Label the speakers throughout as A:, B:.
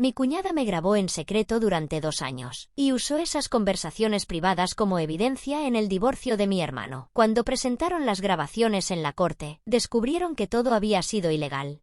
A: Mi cuñada me grabó en secreto durante 2 años y usó esas conversaciones privadas como evidencia en el divorcio de mi hermano. Cuando presentaron las grabaciones en la corte, descubrieron que todo había sido ilegal.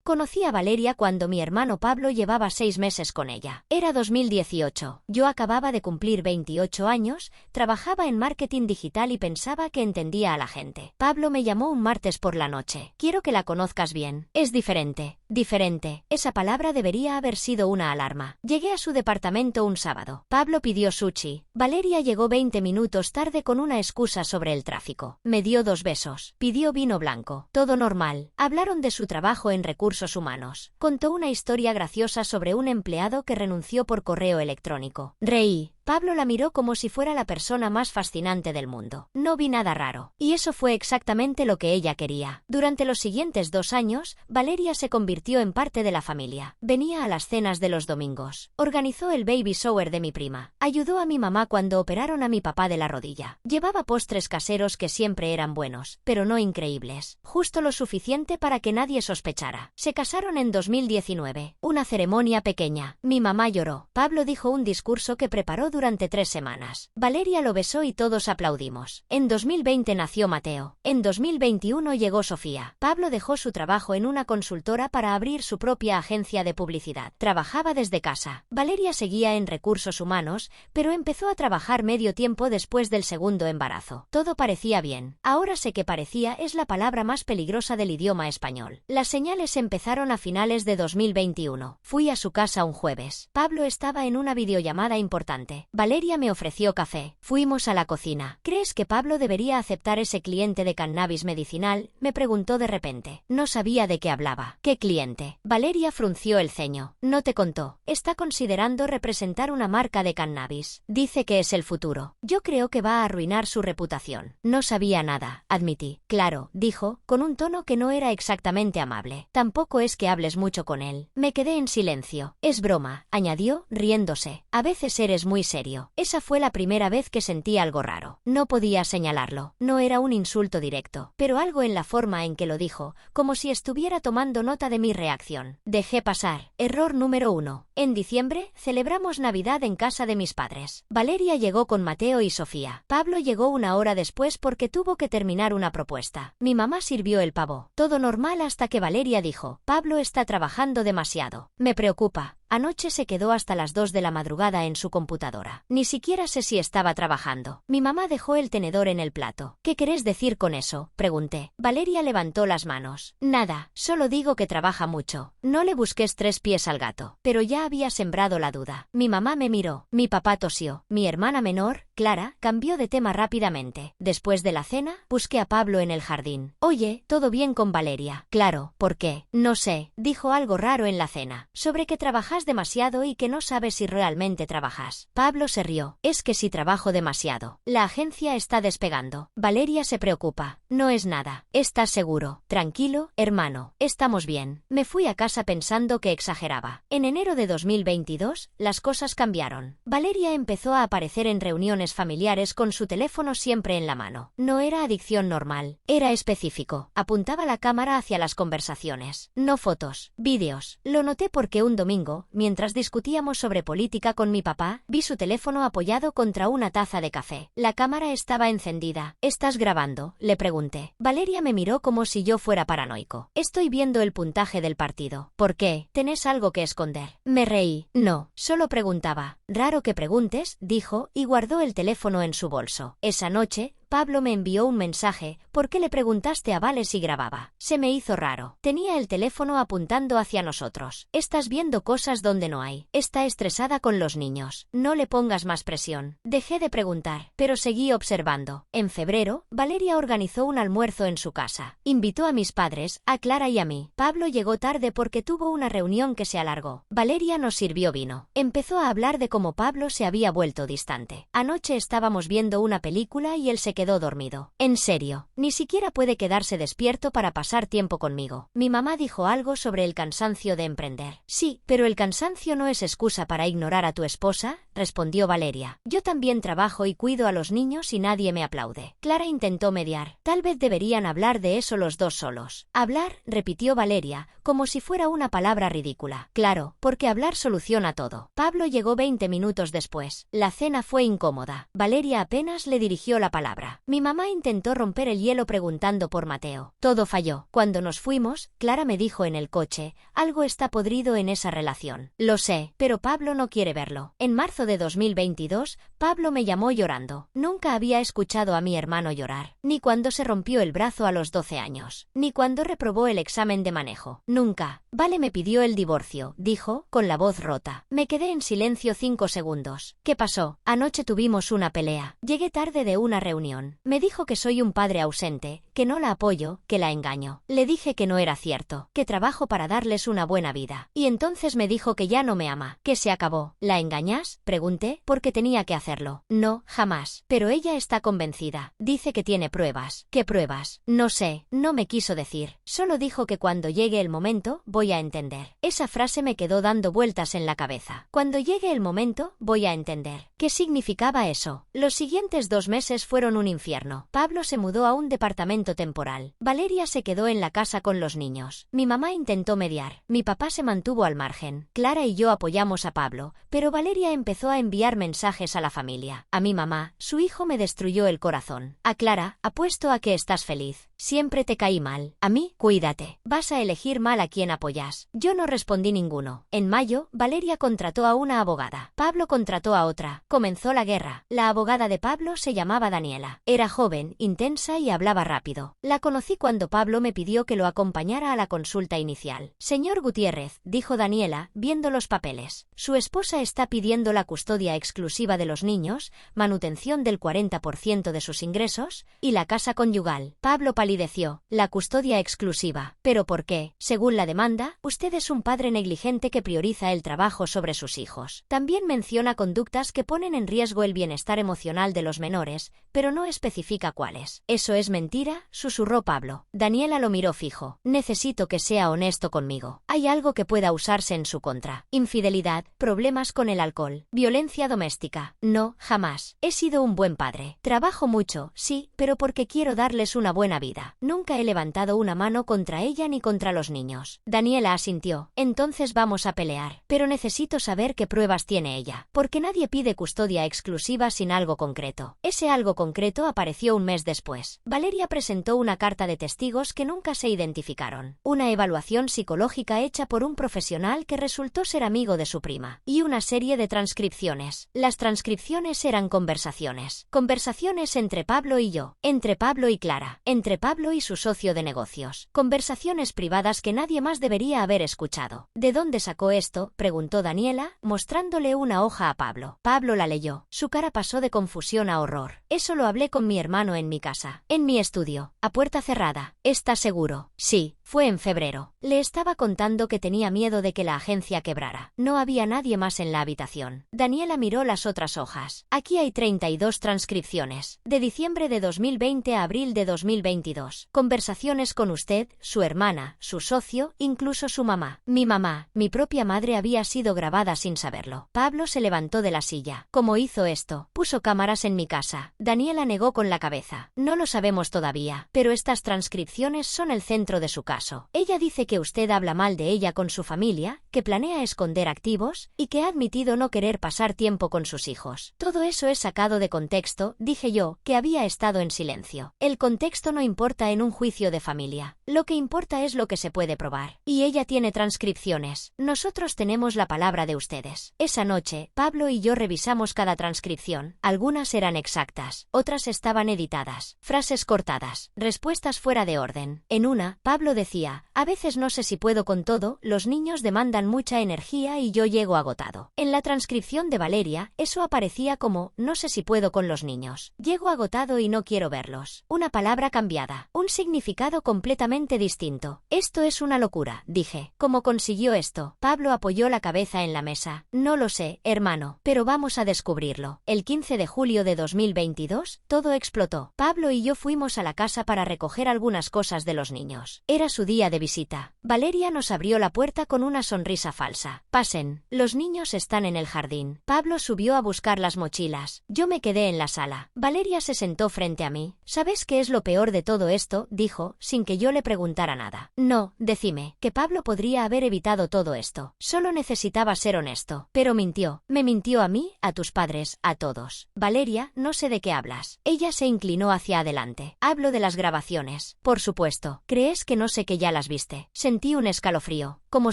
A: Conocí a Valeria cuando mi hermano Pablo llevaba 6 meses con ella. Era 2018. Yo acababa de cumplir 28 años, trabajaba en marketing digital y pensaba que entendía a la gente. Pablo me llamó un martes por la noche. Quiero que la conozcas bien. Es diferente. Diferente. Esa palabra debería haber sido una alarma. Llegué a su departamento un sábado. Pablo pidió sushi. Valeria llegó 20 minutos tarde con una excusa sobre el tráfico. Me dio 2 besos. Pidió vino blanco. Todo normal. Hablaron de su trabajo en recursos humanos. Contó una historia graciosa sobre un empleado que renunció por correo electrónico. Reí. Pablo la miró como si fuera la persona más fascinante del mundo. No vi nada raro. Y eso fue exactamente lo que ella quería. Durante los siguientes 2 años, Valeria se convirtió en parte de la familia. Venía a las cenas de los domingos. Organizó el baby shower de mi prima. Ayudó a mi mamá cuando operaron a mi papá de la rodilla. Llevaba postres caseros que siempre eran buenos, pero no increíbles. Justo lo suficiente para que nadie sospechara. Se casaron en 2019. Una ceremonia pequeña. Mi mamá lloró. Pablo dijo un discurso que preparó durante 3 semanas. Valeria lo besó y todos aplaudimos. En 2020 nació Mateo. En 2021 llegó Sofía. Pablo dejó su trabajo en una consultora para abrir su propia agencia de publicidad. Trabajaba desde casa. Valeria seguía en recursos humanos, pero empezó a trabajar medio tiempo después del segundo embarazo. Todo parecía bien. Ahora sé que parecía es la palabra más peligrosa del idioma español. Las señales empezaron a finales de 2021. Fui a su casa un jueves. Pablo estaba en una videollamada importante. Valeria me ofreció café. Fuimos a la cocina. ¿Crees que Pablo debería aceptar ese cliente de cannabis medicinal? Me preguntó de repente. No sabía de qué hablaba. ¿Qué cliente? Valeria frunció el ceño. No te contó. Está considerando representar una marca de cannabis. Dice que es el futuro. Yo creo que va a arruinar su reputación. No sabía nada, admití. Claro, dijo, con un tono que no era exactamente amable. Tampoco es que hables mucho con él. Me quedé en silencio. Es broma, añadió, riéndose. A veces eres muy serio. Esa fue la primera vez que sentí algo raro. No podía señalarlo. No era un insulto directo, pero algo en la forma en que lo dijo, como si estuviera tomando nota de mi reacción. Dejé pasar. Error número 1. En diciembre, celebramos Navidad en casa de mis padres. Valeria llegó con Mateo y Sofía. Pablo llegó 1 hora después porque tuvo que terminar una propuesta. Mi mamá sirvió el pavo. Todo normal hasta que Valeria dijo, Pablo está trabajando demasiado. Me preocupa. Anoche se quedó hasta las 2 de la madrugada en su computadora. Ni siquiera sé si estaba trabajando. Mi mamá dejó el tenedor en el plato. ¿Qué querés decir con eso?, pregunté. Valeria levantó las manos. Nada, solo digo que trabaja mucho. No le busques 3 pies al gato. Pero ya había sembrado la duda. Mi mamá me miró. Mi papá tosió. Mi hermana menor, Clara, cambió de tema rápidamente. Después de la cena, busqué a Pablo en el jardín. Oye, ¿todo bien con Valeria? Claro, ¿por qué? No sé, dijo algo raro en la cena. Sobre que trabajas demasiado y que no sabes si realmente trabajas. Pablo se rió. Es que si trabajo demasiado. La agencia está despegando. Valeria se preocupa. No es nada. ¿Estás seguro? Tranquilo, hermano. Estamos bien. Me fui a casa pensando que exageraba. En enero de 2022, las cosas cambiaron. Valeria empezó a aparecer en reuniones familiares con su teléfono siempre en la mano. No era adicción normal. Era específico. Apuntaba la cámara hacia las conversaciones. No fotos. Vídeos. Lo noté porque un domingo, mientras discutíamos sobre política con mi papá, vi su teléfono apoyado contra una taza de café. La cámara estaba encendida. ¿Estás grabando?, le pregunté. Valeria me miró como si yo fuera paranoico. Estoy viendo el puntaje del partido. ¿Por qué? ¿Tenés algo que esconder? Me reí. No, solo preguntaba. Raro que preguntes, dijo, y guardó el teléfono en su bolso. Esa noche, Pablo me envió un mensaje. ¿Por qué le preguntaste a Vale si grababa? Se me hizo raro. Tenía el teléfono apuntando hacia nosotros. Estás viendo cosas donde no hay. Está estresada con los niños. No le pongas más presión. Dejé de preguntar, pero seguí observando. En febrero, Valeria organizó un almuerzo en su casa. Invitó a mis padres, a Clara y a mí. Pablo llegó tarde porque tuvo una reunión que se alargó. Valeria nos sirvió vino. Empezó a hablar de cómo Pablo se había vuelto distante. Anoche estábamos viendo una película y él se quedó dormido. En serio, ni siquiera puede quedarse despierto para pasar tiempo conmigo. Mi mamá dijo algo sobre el cansancio de emprender. Sí, pero el cansancio no es excusa para ignorar a tu esposa, respondió Valeria. Yo también trabajo y cuido a los niños y nadie me aplaude. Clara intentó mediar. Tal vez deberían hablar de eso los dos solos. Hablar, repitió Valeria, como si fuera una palabra ridícula. Claro, porque hablar soluciona todo. Pablo llegó 20 minutos después. La cena fue incómoda. Valeria apenas le dirigió la palabra. Mi mamá intentó romper el hielo preguntando por Mateo. Todo falló. Cuando nos fuimos, Clara me dijo en el coche, algo está podrido en esa relación. Lo sé, pero Pablo no quiere verlo. En marzo de 2022, Pablo me llamó llorando. Nunca había escuchado a mi hermano llorar. Ni cuando se rompió el brazo a los 12 años. Ni cuando reprobó el examen de manejo. Nunca. Vale me pidió el divorcio, dijo, con la voz rota. Me quedé en silencio 5 segundos. ¿Qué pasó? Anoche tuvimos una pelea. Llegué tarde de una reunión. Me dijo que soy un padre ausente, que no la apoyo, que la engaño. Le dije que no era cierto, que trabajo para darles una buena vida. Y entonces me dijo que ya no me ama, que se acabó. ¿La engañas? Pregunté, porque tenía que hacerlo. No, jamás. Pero ella está convencida. Dice que tiene pruebas. ¿Qué pruebas? No sé, no me quiso decir. Solo dijo que cuando llegue el momento, voy a entender. Esa frase me quedó dando vueltas en la cabeza. Cuando llegue el momento, voy a entender. ¿Qué significaba eso? Los siguientes 2 meses fueron un infierno. Pablo se mudó a un departamento temporal. Valeria se quedó en la casa con los niños. Mi mamá intentó mediar. Mi papá se mantuvo al margen. Clara y yo apoyamos a Pablo, pero Valeria empezó a enviar mensajes a la familia. A mi mamá, su hijo me destruyó el corazón. A Clara, apuesto a que estás feliz. Siempre te caí mal. A mí, cuídate. Vas a elegir mal a quien apoyas. Yo no respondí ninguno. En mayo, Valeria contrató a una abogada. Pablo contrató a otra. Comenzó la guerra. La abogada de Pablo se llamaba Daniela. Era joven, intensa y hablaba rápido. La conocí cuando Pablo me pidió que lo acompañara a la consulta inicial. Señor Gutiérrez, dijo Daniela, viendo los papeles. Su esposa está pidiendo la custodia exclusiva de los niños, manutención del 40% de sus ingresos, y la casa conyugal. Pablo palideció. La custodia exclusiva. ¿Pero por qué? Según la demanda, usted es un padre negligente que prioriza el trabajo sobre sus hijos. También menciona conductas que ponen en riesgo el bienestar emocional de los menores, pero no especifica cuáles. ¿Eso es mentira?, susurró Pablo. Daniela lo miró fijo. Necesito que sea honesto conmigo. Hay algo que pueda usarse en su contra. Infidelidad, problemas con el alcohol, violencia doméstica. No, jamás. He sido un buen padre. Trabajo mucho, sí, pero porque quiero darles una buena vida. Nunca he levantado una mano contra ella ni contra los niños. Daniela asintió. Entonces vamos a pelear. Pero necesito saber qué pruebas tiene ella. Porque nadie pide custodia exclusiva sin algo concreto. Ese algo concreto apareció un mes después. Valeria presentó una carta de testigos que nunca se identificaron. Una evaluación psicológica hecha por un profesional que resultó ser amigo de su prima. Y una serie de transcripciones. Las transcripciones eran conversaciones. Conversaciones entre Pablo y yo. Entre Pablo y Clara. Entre Pablo y su socio de negocios. Conversaciones privadas que nadie más debería haber escuchado. ¿De dónde sacó esto?, preguntó Daniela, mostrándole una hoja a Pablo. Pablo la leyó. Su cara pasó de confusión a horror. Eso lo hablé con mi hermano en mi casa. En mi estudio. A puerta cerrada. ¿Estás seguro? Sí. Fue en febrero. Le estaba contando que tenía miedo de que la agencia quebrara. No había nadie más en la habitación. Daniela miró las otras hojas. Aquí hay 32 transcripciones. De diciembre de 2020 a abril de 2022. Conversaciones con usted, su hermana, su socio, incluso su mamá. Mi mamá, mi propia madre había sido grabada sin saberlo. Pablo se levantó de la silla. ¿Cómo hizo esto? Puso cámaras en mi casa. Daniela negó con la cabeza. No lo sabemos todavía, pero estas transcripciones son el centro de su caso. Ella dice que usted habla mal de ella con su familia, que planea esconder activos, y que ha admitido no querer pasar tiempo con sus hijos. Todo eso es sacado de contexto, dije yo, que había estado en silencio. El contexto no importa en un juicio de familia. Lo que importa es lo que se puede probar. Y ella tiene transcripciones. Nosotros tenemos la palabra de ustedes. Esa noche, Pablo y yo revisamos cada transcripción. Algunas eran exactas, otras estaban editadas, frases cortadas, respuestas fuera de orden. En una, Pablo decía, a veces no sé si puedo con todo, los niños demandan mucha energía y yo llego agotado. En la transcripción de Valeria, eso aparecía como, no sé si puedo con los niños. Llego agotado y no quiero verlos. Una palabra cambiada. Un significado completamente distinto. Esto es una locura, dije. ¿Cómo consiguió esto? Pablo apoyó la cabeza en la mesa. No lo sé, hermano, pero vamos a descubrirlo. El 15 de julio de 2022, todo explotó. Pablo y yo fuimos a la casa para recoger algunas cosas de los niños. Era su día de visita. Valeria nos abrió la puerta con una sonrisa falsa. Pasen, los niños están en el jardín. Pablo subió a buscar las mochilas. Yo me quedé en la sala. Valeria se sentó frente a mí. ¿Sabes qué es lo peor de todo esto?, dijo, sin que yo le preguntara nada. No, decime, que Pablo podría haber evitado todo esto. Solo necesitaba ser honesto. Pero mintió. Me mintió a mí, a tus padres, a todos. Valeria, no sé de qué hablas. Ella se inclinó hacia adelante. Hablo de las grabaciones. Por supuesto. ¿Crees que no sé que ya las viste? Sentí un escalofrío. ¿Cómo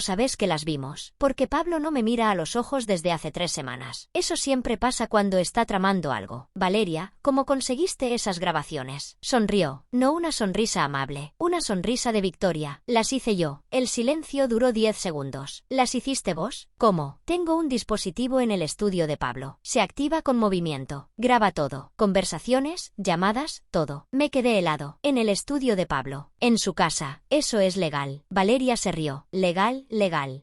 A: sabes que las vimos? Porque Pablo no me mira a los ojos desde hace 3 semanas. Eso siempre pasa cuando está tramando algo. Valeria, ¿cómo conseguiste esas grabaciones? Sonrió. No una sonrisa amable. Una sonrisa de victoria. Las hice yo. El silencio duró 10 segundos. ¿Las hiciste vos? ¿Cómo? Tengo un dispositivo en el estudio de Pablo. Se activa con movimiento. Graba todo. Conversaciones, llamadas, todo. Me quedé helado. En el estudio de Pablo. En su casa. Eso es legal. Valeria se rió. Legal.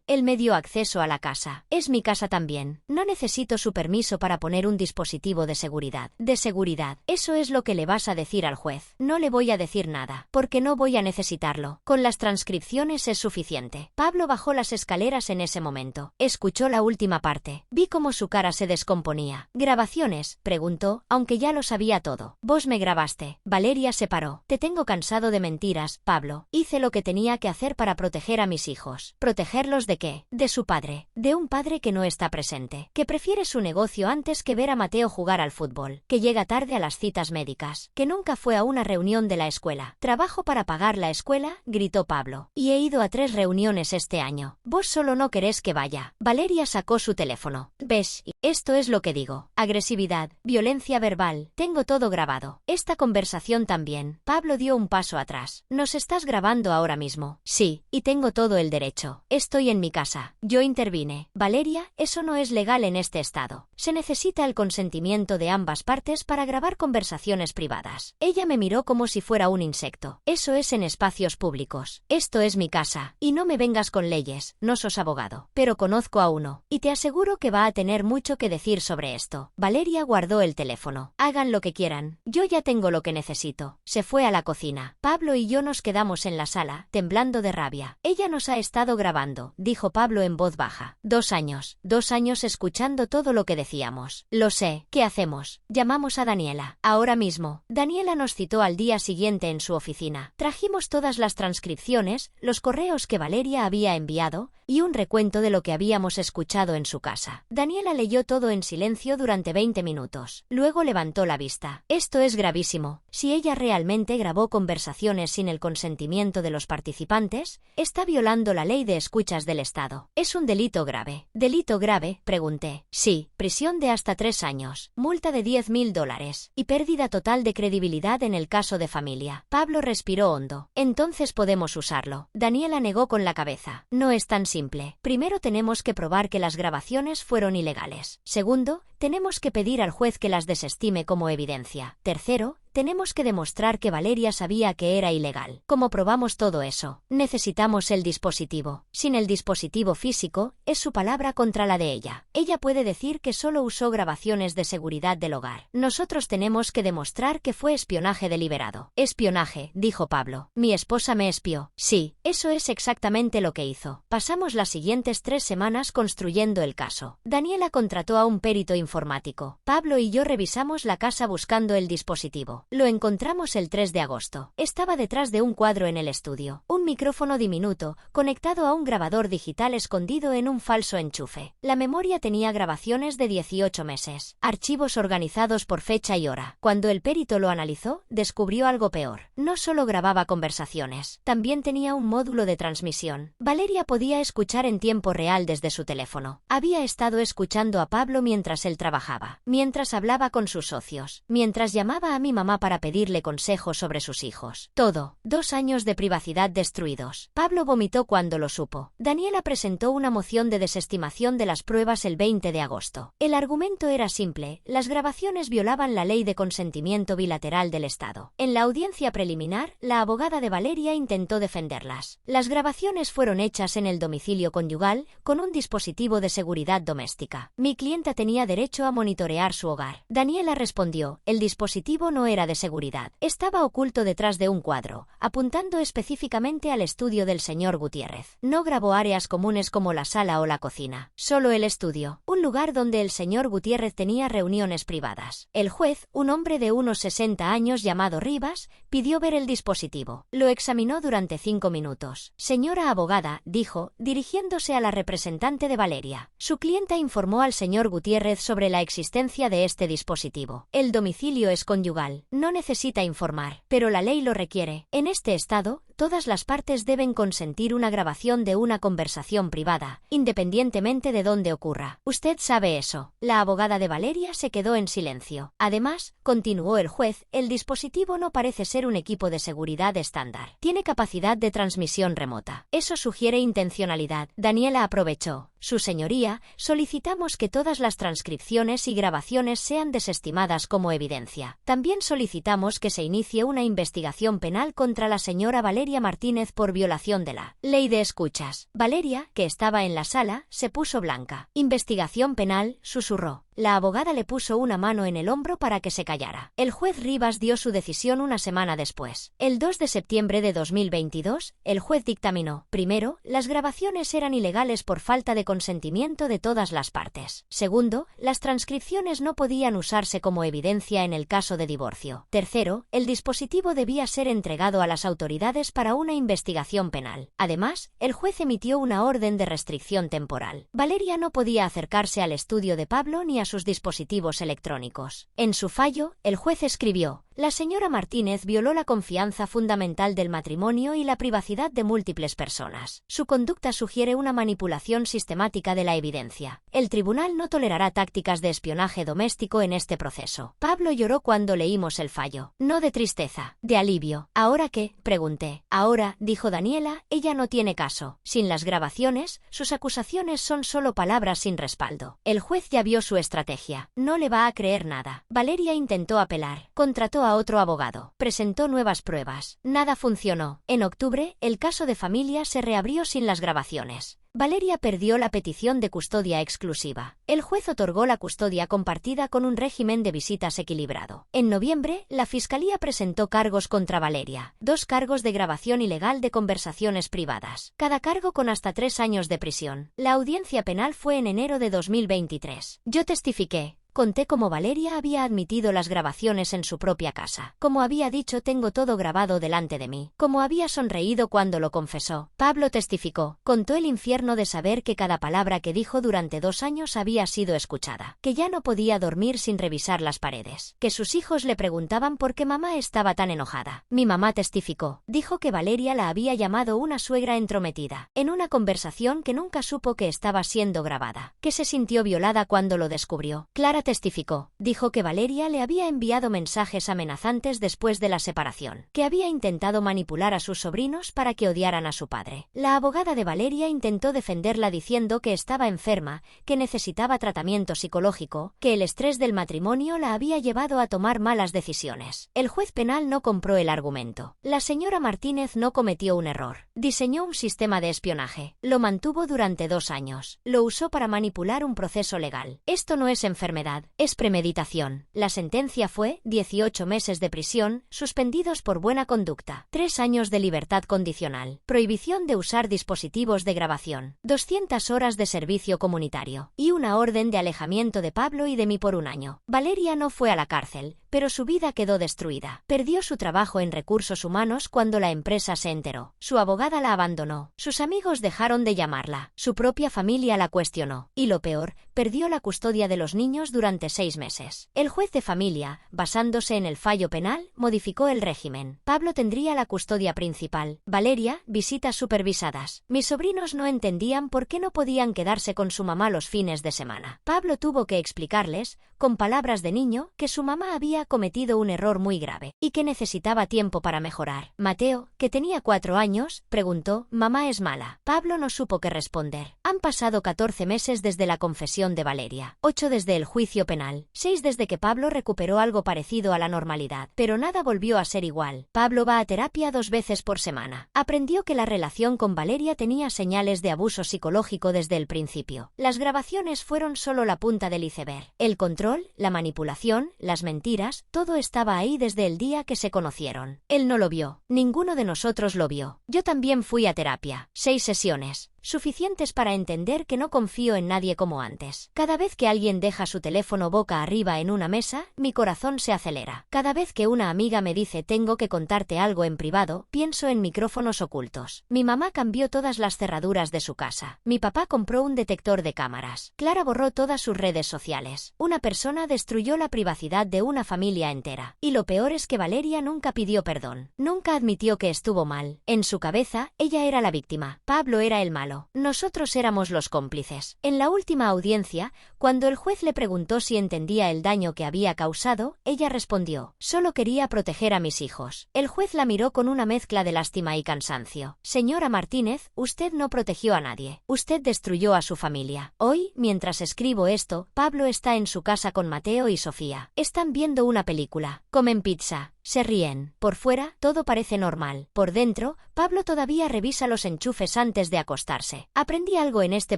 A: Él me dio acceso a la casa. Es mi casa también. No necesito su permiso para poner un dispositivo de seguridad. De seguridad. Eso es lo que le vas a decir al juez. No le voy a decir nada, porque no voy a necesitarlo. Con las transcripciones es suficiente. Pablo bajó las escaleras en ese momento. Escuchó la última parte. Vi cómo su cara se descomponía. ¿Grabaciones?, preguntó, aunque ya lo sabía todo. Vos me grabaste. Valeria se paró. Te tengo cansado de mentiras, Pablo. Hice lo que tenía que hacer para proteger a mis hijos. ¿Protegerlos de qué? De su padre. De un padre que no está presente. Que prefiere su negocio antes que ver a Mateo jugar al fútbol. Que llega tarde a las citas médicas. Que nunca fue a una reunión de la escuela. Trabajo para pagar la escuela, gritó Pablo. Y he ido a 3 reuniones este año. Vos solo no querés que vaya. Valeria sacó su teléfono. ¿Ves? Esto es lo que digo. Agresividad, violencia verbal. Tengo todo grabado. Esta conversación también. Pablo dio un paso atrás. ¿Nos estás grabando ahora mismo? Sí, y tengo todo el derecho. Estoy en mi casa. Yo intervine. Valeria, eso no es legal en este estado. Se necesita el consentimiento de ambas partes para grabar conversaciones privadas. Ella me miró como si fuera un insecto. Eso es en espacios públicos. Esto es mi casa. Y no me vengas con leyes, no sos abogado. Pero conozco a uno. Y te aseguro que va a tener mucho que decir sobre esto. Valeria guardó el teléfono. Hagan lo que quieran. Yo ya tengo lo que necesito. Se fue a la cocina. Pablo y yo nos quedamos en la sala, temblando de rabia. Ella nos ha estado grabando, dijo Pablo en voz baja. 2 años. 2 años escuchando todo lo que decíamos. Lo sé. ¿Qué hacemos? Llamamos a Daniela. Ahora mismo. Daniela nos citó al día siguiente en su oficina. Trajimos todas las transcripciones, los correos que Valeria había enviado, y un recuento de lo que habíamos escuchado en su casa. Daniela leyó todo en silencio durante 20 minutos. Luego levantó la vista. Esto es gravísimo. Si ella realmente grabó conversaciones sin el consentimiento de los participantes, está violando la ley de escuchas del Estado. ¿Es un delito grave? ¿Delito grave?, pregunté. Sí, prisión de hasta 3 años, multa de $10.000 y pérdida total de credibilidad en el caso de familia. Pablo respiró hondo. Entonces podemos usarlo. Daniela negó con la cabeza. No es tan simple. Primero tenemos que probar que las grabaciones fueron ilegales. Segundo, tenemos que pedir al juez que las desestime como evidencia. Tercero, tenemos que demostrar que Valeria sabía que era ilegal. ¿Cómo probamos todo eso? Necesitamos el dispositivo. Sin el dispositivo físico, es su palabra contra la de ella. Ella puede decir que solo usó grabaciones de seguridad del hogar. Nosotros tenemos que demostrar que fue espionaje deliberado. Espionaje, dijo Pablo. Mi esposa me espió. Sí, eso es exactamente lo que hizo. Pasamos las siguientes 3 semanas construyendo el caso. Daniela contrató a un perito informático. Pablo y yo revisamos la casa buscando el dispositivo. Lo encontramos el 3 de agosto. Estaba detrás de un cuadro en el estudio. Un micrófono diminuto, conectado a un grabador digital escondido en un falso enchufe. La memoria tenía grabaciones de 18 meses. Archivos organizados por fecha y hora. Cuando el perito lo analizó, descubrió algo peor. No solo grababa conversaciones, también tenía un módulo de transmisión. Valeria podía escuchar en tiempo real desde su teléfono. Había estado escuchando a Pablo mientras él trabajaba, mientras hablaba con sus socios, mientras llamaba a mi mamá mamá para pedirle consejo sobre sus hijos. Todo. 2 años de privacidad destruidos. Pablo vomitó cuando lo supo. Daniela presentó una moción de desestimación de las pruebas el 20 de agosto. El argumento era simple: las grabaciones violaban la ley de consentimiento bilateral del Estado. En la audiencia preliminar, la abogada de Valeria intentó defenderlas. Las grabaciones fueron hechas en el domicilio conyugal, con un dispositivo de seguridad doméstica. Mi clienta tenía derecho a monitorear su hogar. Daniela respondió: el dispositivo no era de seguridad. Estaba oculto detrás de un cuadro, apuntando específicamente al estudio del señor Gutiérrez. No grabó áreas comunes como la sala o la cocina. Solo el estudio, un lugar donde el señor Gutiérrez tenía reuniones privadas. El juez, un hombre de unos 60 años llamado Rivas, pidió ver el dispositivo. Lo examinó durante 5 minutos. Señora abogada, dijo, dirigiéndose a la representante de Valeria. Su clienta informó al señor Gutiérrez sobre la existencia de este dispositivo. El domicilio es conyugal. No necesita informar, pero la ley lo requiere. En este estado, todas las partes deben consentir una grabación de una conversación privada, independientemente de dónde ocurra. Usted sabe eso. La abogada de Valeria se quedó en silencio. Además, continuó el juez, el dispositivo no parece ser un equipo de seguridad estándar. Tiene capacidad de transmisión remota. Eso sugiere intencionalidad. Daniela aprovechó. Su señoría, solicitamos que todas las transcripciones y grabaciones sean desestimadas como evidencia. También solicitamos que se inicie una investigación penal contra la señora Valeria Martínez por violación de la ley de escuchas. Valeria, que estaba en la sala, se puso blanca. Investigación penal, susurró. La abogada le puso una mano en el hombro para que se callara. El juez Rivas dio su decisión una semana después. El 2 de septiembre de 2022, el juez dictaminó: primero, las grabaciones eran ilegales por falta de consentimiento de todas las partes. Segundo, las transcripciones no podían usarse como evidencia en el caso de divorcio. Tercero, el dispositivo debía ser entregado a las autoridades para una investigación penal. Además, el juez emitió una orden de restricción temporal. Valeria no podía acercarse al estudio de Pablo ni a sus dispositivos electrónicos. En su fallo, el juez escribió: la señora Martínez violó la confianza fundamental del matrimonio y la privacidad de múltiples personas. Su conducta sugiere una manipulación sistemática de la evidencia. El tribunal no tolerará tácticas de espionaje doméstico en este proceso. Pablo lloró cuando leímos el fallo. No de tristeza, de alivio. ¿Ahora qué?, pregunté. Ahora, dijo Daniela, ella no tiene caso. Sin las grabaciones, sus acusaciones son solo palabras sin respaldo. El juez ya vio su estrategia. No le va a creer nada. Valeria intentó apelar. Contrató a otro abogado. Presentó nuevas pruebas. Nada funcionó. En octubre, el caso de familia se reabrió sin las grabaciones. Valeria perdió la petición de custodia exclusiva. El juez otorgó la custodia compartida con un régimen de visitas equilibrado. En noviembre, la Fiscalía presentó cargos contra Valeria. 2 cargos de grabación ilegal de conversaciones privadas. Cada cargo con hasta 3 años de prisión. La audiencia penal fue en enero de 2023. Yo testifiqué. Conté cómo Valeria había admitido las grabaciones en su propia casa. Como había dicho, tengo todo grabado delante de mí. Como había sonreído cuando lo confesó. Pablo testificó. Contó el infierno de saber que cada palabra que dijo durante 2 años había sido escuchada. Que ya no podía dormir sin revisar las paredes. Que sus hijos le preguntaban por qué mamá estaba tan enojada. Mi mamá testificó. Dijo que Valeria la había llamado una suegra entrometida. En una conversación que nunca supo que estaba siendo grabada. Que se sintió violada cuando lo descubrió. Clara testificó. Dijo que Valeria le había enviado mensajes amenazantes después de la separación, que había intentado manipular a sus sobrinos para que odiaran a su padre. La abogada de Valeria intentó defenderla diciendo que estaba enferma, que necesitaba tratamiento psicológico, que el estrés del matrimonio la había llevado a tomar malas decisiones. El juez penal no compró el argumento. La señora Martínez no cometió un error. Diseñó un sistema de espionaje. Lo mantuvo durante 2 años. Lo usó para manipular un proceso legal. Esto no es enfermedad. Es premeditación. La sentencia fue 18 meses de prisión, suspendidos por buena conducta, 3 años de libertad condicional, prohibición de usar dispositivos de grabación, 200 horas de servicio comunitario y una orden de alejamiento de Pablo y de mí por 1 año. Valeria no fue a la cárcel, pero su vida quedó destruida. Perdió su trabajo en recursos humanos cuando la empresa se enteró. Su abogada la abandonó. Sus amigos dejaron de llamarla. Su propia familia la cuestionó. Y lo peor, perdió la custodia de los niños durante 6 meses. El juez de familia, basándose en el fallo penal, modificó el régimen. Pablo tendría la custodia principal. Valeria, visitas supervisadas. Mis sobrinos no entendían por qué no podían quedarse con su mamá los fines de semana. Pablo tuvo que explicarles, con palabras de niño, que su mamá había había cometido un error muy grave y que necesitaba tiempo para mejorar. Mateo, que tenía 4 años, preguntó: «¿Mamá es mala?». Pablo no supo qué responder. Han pasado 14 meses desde la confesión de Valeria, 8 desde el juicio penal, 6 desde que Pablo recuperó algo parecido a la normalidad, pero nada volvió a ser igual. Pablo va a terapia 2 veces por semana. Aprendió que la relación con Valeria tenía señales de abuso psicológico desde el principio. Las grabaciones fueron solo la punta del iceberg. El control, la manipulación, las mentiras, todo estaba ahí desde el día que se conocieron. Él no lo vio. Ninguno de nosotros lo vio. Yo también fui a terapia. 6 sesiones. Suficientes para entender que no confío en nadie como antes. Cada vez que alguien deja su teléfono boca arriba en una mesa, mi corazón se acelera. Cada vez que una amiga me dice tengo que contarte algo en privado, pienso en micrófonos ocultos. Mi mamá cambió todas las cerraduras de su casa. Mi papá compró un detector de cámaras. Clara borró todas sus redes sociales. Una persona destruyó la privacidad de una familia entera. Y lo peor es que Valeria nunca pidió perdón. Nunca admitió que estuvo mal. En su cabeza, ella era la víctima. Pablo era el malo. Nosotros éramos los cómplices. En la última audiencia, cuando el juez le preguntó si entendía el daño que había causado, ella respondió: «Solo quería proteger a mis hijos». El juez la miró con una mezcla de lástima y cansancio. «Señora Martínez, usted no protegió a nadie. Usted destruyó a su familia». Hoy, mientras escribo esto, Pablo está en su casa con Mateo y Sofía. Están viendo una película. Comen pizza. Se ríen. Por fuera, todo parece normal. Por dentro, Pablo todavía revisa los enchufes antes de acostarse. Aprendí algo en este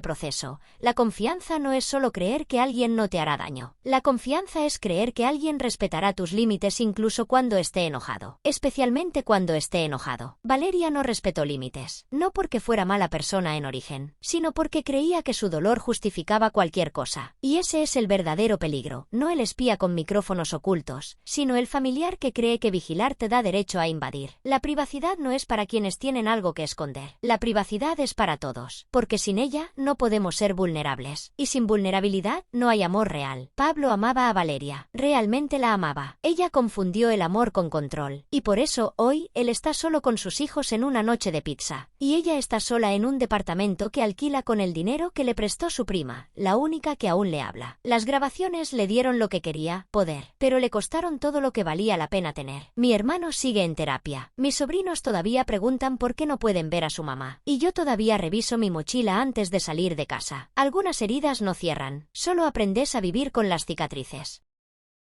A: proceso. La confianza no es solo creer que alguien no te hará daño. La confianza es creer que alguien respetará tus límites incluso cuando esté enojado. Especialmente cuando esté enojado. Valeria no respetó límites. No porque fuera mala persona en origen, sino porque creía que su dolor justificaba cualquier cosa. Y ese es el verdadero peligro. No el espía con micrófonos ocultos, sino el familiar que cree que vigilar te da derecho a invadir. La privacidad no es para quienes tienen algo que esconder. La privacidad es para todos, porque sin ella no podemos ser vulnerables. Y sin vulnerabilidad no hay amor real. Pablo amaba a Valeria. Realmente la amaba. Ella confundió el amor con control. Y por eso, hoy, él está solo con sus hijos en una noche de pizza. Y ella está sola en un departamento que alquila con el dinero que le prestó su prima, la única que aún le habla. Las grabaciones le dieron lo que quería, poder, pero le costaron todo lo que valía la pena tener. Mi hermano sigue en terapia. Mis sobrinos todavía preguntan por qué no pueden ver a su mamá. Y yo todavía reviso mi mochila antes de salir de casa. Algunas heridas no cierran. Solo aprendes a vivir con las cicatrices.